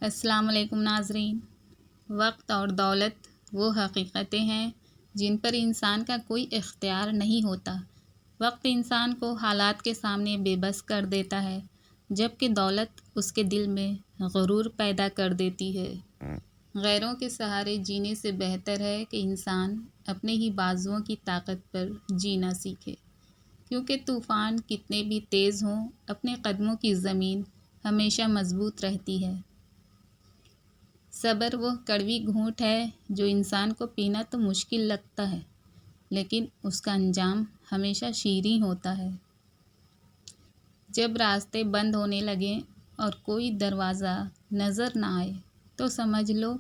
السلام علیکم ناظرین۔ وقت اور دولت وہ حقیقتیں ہیں جن پر انسان کا کوئی اختیار نہیں ہوتا۔ وقت انسان کو حالات کے سامنے بے بس کر دیتا ہے، جبکہ دولت اس کے دل میں غرور پیدا کر دیتی ہے۔ غیروں کے سہارے جینے سے بہتر ہے کہ انسان اپنے ہی بازوؤں کی طاقت پر جینا سیکھے، کیونکہ طوفان کتنے بھی تیز ہوں، اپنے قدموں کی زمین ہمیشہ مضبوط رہتی ہے۔ صبر وہ کڑوی گھونٹ ہے جو انسان کو پینا تو مشکل لگتا ہے، لیکن اس کا انجام ہمیشہ شیریں ہوتا ہے۔ جب راستے بند ہونے لگیں اور کوئی دروازہ نظر نہ آئے تو سمجھ لو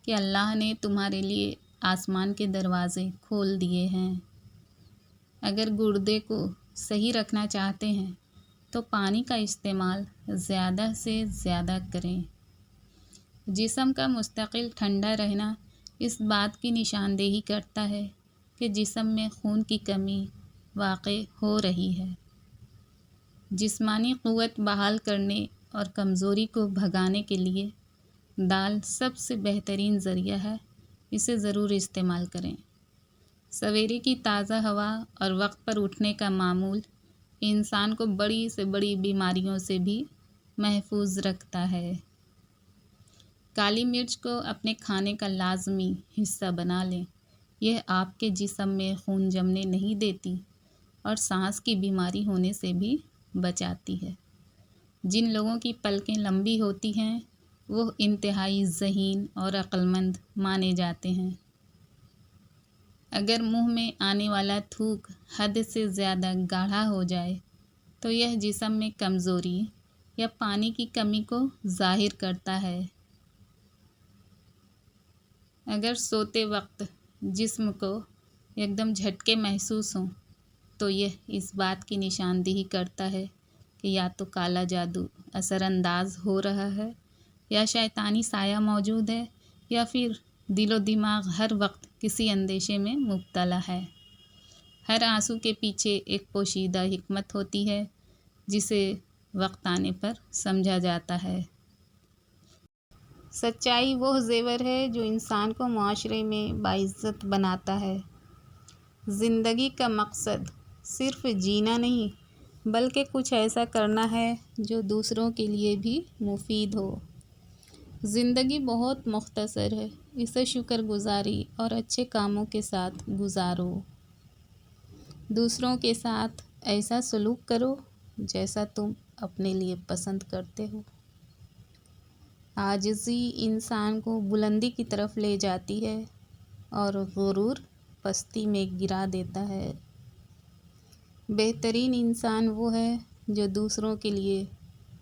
کہ اللہ نے تمہارے لیے آسمان کے دروازے کھول دیے ہیں۔ اگر گردے کو صحیح رکھنا چاہتے ہیں تو پانی کا استعمال زیادہ سے زیادہ کریں۔ جسم کا مستقل ٹھنڈا رہنا اس بات کی نشاندہی کرتا ہے کہ جسم میں خون کی کمی واقع ہو رہی ہے۔ جسمانی قوت بحال کرنے اور کمزوری کو بھگانے کے لیے دال سب سے بہترین ذریعہ ہے، اسے ضرور استعمال کریں۔ سویرے کی تازہ ہوا اور وقت پر اٹھنے کا معمول انسان کو بڑی سے بڑی بیماریوں سے بھی محفوظ رکھتا ہے۔ کالی مرچ کو اپنے کھانے کا لازمی حصہ بنا لیں، یہ آپ کے جسم میں خون جمنے نہیں دیتی اور سانس کی بیماری ہونے سے بھی بچاتی ہے۔ جن لوگوں کی پلکیں لمبی ہوتی ہیں وہ انتہائی ذہین اور عقل مند مانے جاتے ہیں۔ اگر منہ میں آنے والا تھوک حد سے زیادہ گاڑھا ہو جائے تو یہ جسم میں کمزوری یا پانی کی کمی کو ظاہر کرتا ہے۔ اگر سوتے وقت جسم کو ایک دم جھٹکے محسوس ہوں تو یہ اس بات کی نشاندہی کرتا ہے کہ یا تو کالا جادو اثر انداز ہو رہا ہے، یا شیطانی سایہ موجود ہے، یا پھر دل و دماغ ہر وقت کسی اندیشے میں مبتلا ہے۔ ہر آنسو کے پیچھے ایک پوشیدہ حکمت ہوتی ہے جسے وقت آنے پر سمجھا جاتا ہے۔ سچائی وہ زیور ہے جو انسان کو معاشرے میں باعزت بناتا ہے۔ زندگی کا مقصد صرف جینا نہیں بلکہ کچھ ایسا کرنا ہے جو دوسروں کے لیے بھی مفید ہو۔ زندگی بہت مختصر ہے، اسے شکر گزاری اور اچھے کاموں کے ساتھ گزارو۔ دوسروں کے ساتھ ایسا سلوک کرو جیسا تم اپنے لیے پسند کرتے ہو۔ عاجزی انسان کو بلندی کی طرف لے جاتی ہے اور غرور پستی میں گرا دیتا ہے۔ بہترین انسان وہ ہے جو دوسروں کے لیے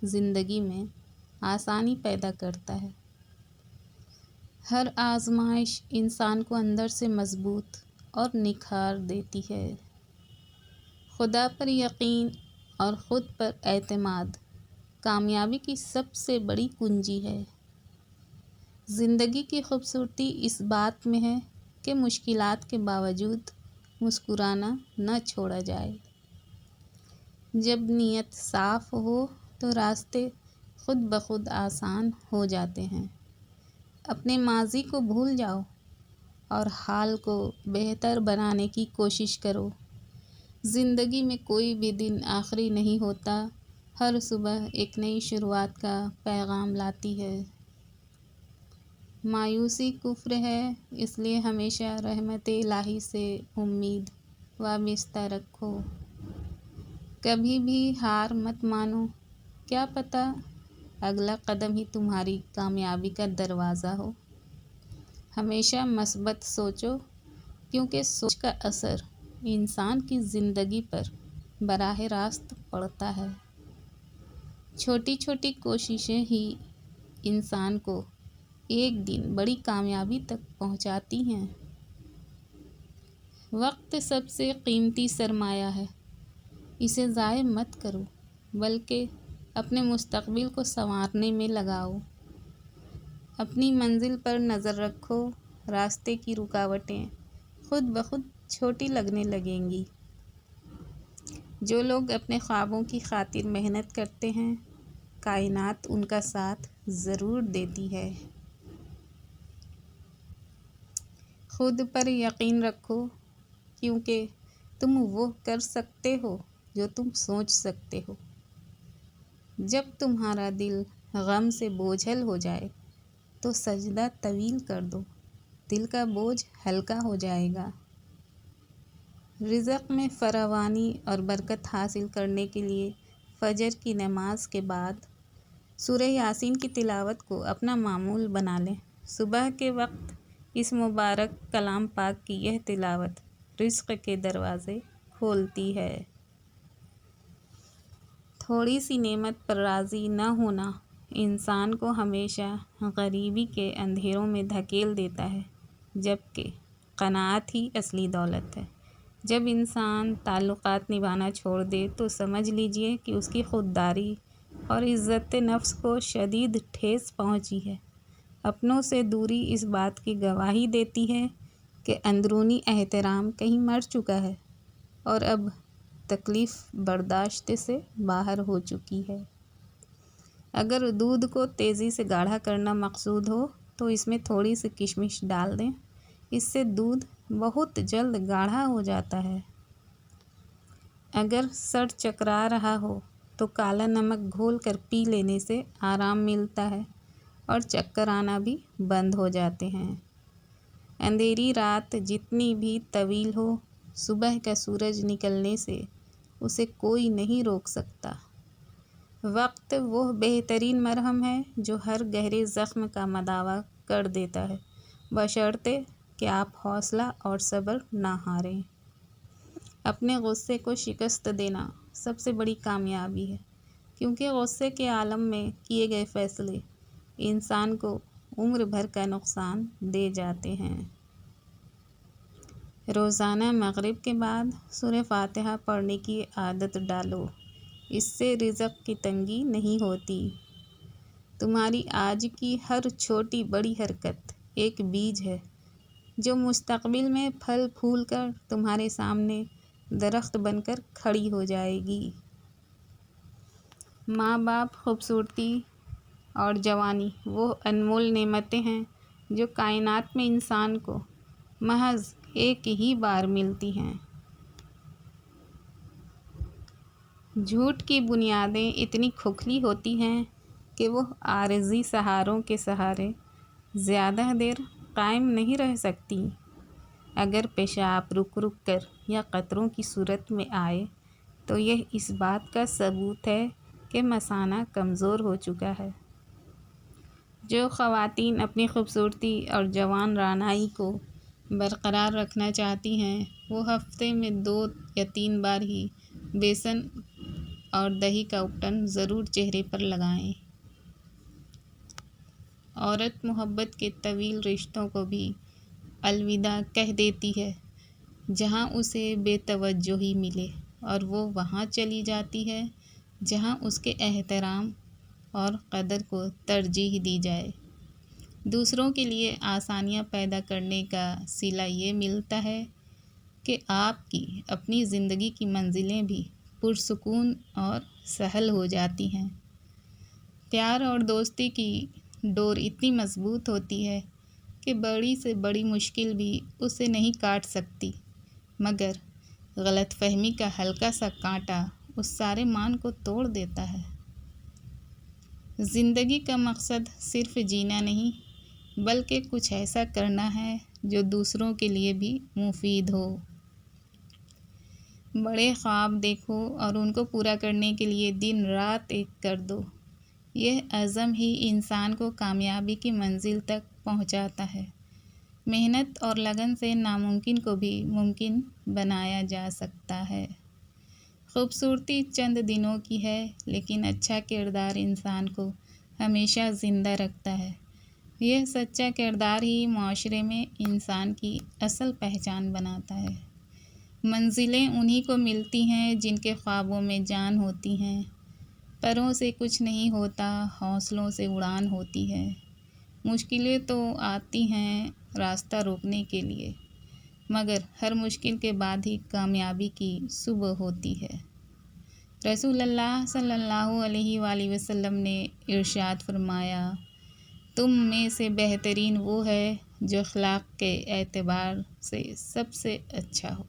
زندگی میں آسانی پیدا کرتا ہے۔ ہر آزمائش انسان کو اندر سے مضبوط اور نکھار دیتی ہے۔ خدا پر یقین اور خود پر اعتماد کامیابی کی سب سے بڑی کنجی ہے۔ زندگی کی خوبصورتی اس بات میں ہے کہ مشکلات کے باوجود مسکرانا نہ چھوڑا جائے۔ جب نیت صاف ہو تو راستے خود بخود آسان ہو جاتے ہیں۔ اپنے ماضی کو بھول جاؤ اور حال کو بہتر بنانے کی کوشش کرو۔ زندگی میں کوئی بھی دن آخری نہیں ہوتا، ہر صبح ایک نئی شروعات کا پیغام لاتی ہے۔ مایوسی کفر ہے، اس لیے ہمیشہ رحمت الہی سے امید وابستہ رکھو۔ کبھی بھی ہار مت مانو، کیا پتہ اگلا قدم ہی تمہاری کامیابی کا دروازہ ہو۔ ہمیشہ مثبت سوچو، کیونکہ سوچ کا اثر انسان کی زندگی پر براہ راست پڑتا ہے۔ چھوٹی چھوٹی کوششیں ہی انسان کو ایک دن بڑی کامیابی تک پہنچاتی ہیں۔ وقت سب سے قیمتی سرمایہ ہے، اسے ضائع مت کرو بلکہ اپنے مستقبل کو سنوارنے میں لگاؤ۔ اپنی منزل پر نظر رکھو، راستے کی رکاوٹیں خود بخود چھوٹی لگنے لگیں گی۔ جو لوگ اپنے خوابوں کی خاطر محنت کرتے ہیں، کائنات ان کا ساتھ ضرور دیتی ہے۔ خود پر یقین رکھو، کیونکہ تم وہ کر سکتے ہو جو تم سوچ سکتے ہو۔ جب تمہارا دل غم سے بوجھل ہو جائے تو سجدہ طویل کر دو، دل کا بوجھ ہلکا ہو جائے گا۔ رزق میں فراوانی اور برکت حاصل کرنے کے لیے فجر کی نماز کے بعد سورہ یاسین کی تلاوت کو اپنا معمول بنا لیں۔ صبح کے وقت اس مبارک کلام پاک کی یہ تلاوت رزق کے دروازے کھولتی ہے۔ تھوڑی سی نعمت پر راضی نہ ہونا انسان کو ہمیشہ غریبی کے اندھیروں میں دھکیل دیتا ہے، جبکہ قناعت ہی اصلی دولت ہے۔ جب انسان تعلقات نبھانا چھوڑ دے تو سمجھ لیجئے کہ اس کی خودداری اور عزت نفس کو شدید ٹھیس پہنچی ہے۔ اپنوں سے دوری اس بات کی گواہی دیتی ہے کہ اندرونی احترام کہیں مر چکا ہے اور اب تکلیف برداشت سے باہر ہو چکی ہے۔ اگر دودھ کو تیزی سے گاڑھا کرنا مقصود ہو تو اس میں تھوڑی سی کشمش ڈال دیں، اس سے دودھ بہت جلد گاڑھا ہو جاتا ہے۔ اگر سر چکرا رہا ہو تو کالا نمک گھول کر پی لینے سے آرام ملتا ہے اور چکر آنا بھی بند ہو جاتے ہیں۔ اندھیری رات جتنی بھی طویل ہو، صبح کا سورج نکلنے سے اسے کوئی نہیں روک سکتا۔ وقت وہ بہترین مرہم ہے جو ہر گہرے زخم کا مداوا کر دیتا ہے، بشرطے کہ آپ حوصلہ اور صبر نہ ہاریں۔ اپنے غصے کو شکست دینا سب سے بڑی کامیابی ہے، کیونکہ غصے کے عالم میں کیے گئے فیصلے انسان کو عمر بھر کا نقصان دے جاتے ہیں۔ روزانہ مغرب کے بعد سورہ فاتحہ پڑھنے کی عادت ڈالو، اس سے رزق کی تنگی نہیں ہوتی۔ تمہاری آج کی ہر چھوٹی بڑی حرکت ایک بیج ہے جو مستقبل میں پھل پھول کر تمہارے سامنے درخت بن کر کھڑی ہو جائے گی۔ ماں باپ، خوبصورتی اور جوانی وہ انمول نعمتیں ہیں جو کائنات میں انسان کو محض ایک ہی بار ملتی ہیں۔ جھوٹ کی بنیادیں اتنی کھوکھلی ہوتی ہیں کہ وہ عارضی سہاروں کے سہارے زیادہ دیر قائم نہیں رہ سکتی۔ اگر پیشاب رک رک کر یا قطروں کی صورت میں آئے تو یہ اس بات کا ثبوت ہے کہ مثانہ کمزور ہو چکا ہے۔ جو خواتین اپنی خوبصورتی اور جوان رعنائی کو برقرار رکھنا چاہتی ہیں وہ ہفتے میں 2 یا 3 بار ہی بیسن اور دہی کا اپٹن ضرور چہرے پر لگائیں۔ عورت محبت کے طویل رشتوں کو بھی الوداع کہہ دیتی ہے جہاں اسے بے توجہی ملے، اور وہ وہاں چلی جاتی ہے جہاں اس کے احترام اور قدر کو ترجیح دی جائے۔ دوسروں کے لیے آسانیاں پیدا کرنے کا صلہ یہ ملتا ہے کہ آپ کی اپنی زندگی کی منزلیں بھی پرسکون اور سہل ہو جاتی ہیں۔ پیار اور دوستی کی ڈور اتنی مضبوط ہوتی ہے کہ بڑی سے بڑی مشکل بھی اسے نہیں کاٹ سکتی، مگر غلط فہمی کا ہلکا سا کانٹا اس سارے مان کو توڑ دیتا ہے۔ زندگی کا مقصد صرف جینا نہیں بلکہ کچھ ایسا کرنا ہے جو دوسروں کے لیے بھی مفید ہو۔ بڑے خواب دیکھو اور ان کو پورا کرنے کے لیے دن رات ایک کر دو۔ یہ عزم ہی انسان کو کامیابی کی منزل تک پہنچاتا ہے۔ محنت اور لگن سے ناممکن کو بھی ممکن بنایا جا سکتا ہے۔ خوبصورتی چند دنوں کی ہے، لیکن اچھا کردار انسان کو ہمیشہ زندہ رکھتا ہے۔ یہ سچا کردار ہی معاشرے میں انسان کی اصل پہچان بناتا ہے۔ منزلیں انہی کو ملتی ہیں جن کے خوابوں میں جان ہوتی ہے۔ پروں سے کچھ نہیں ہوتا، حوصلوں سے اڑان ہوتی ہے۔ مشکلیں تو آتی ہیں راستہ روکنے کے لیے، مگر ہر مشکل کے بعد ہی کامیابی کی صبح ہوتی ہے۔ رسول اللہ صلی اللہ علیہ وآلہ وسلم نے ارشاد فرمایا، تم میں سے بہترین وہ ہے جو اخلاق کے اعتبار سے سب سے اچھا ہو۔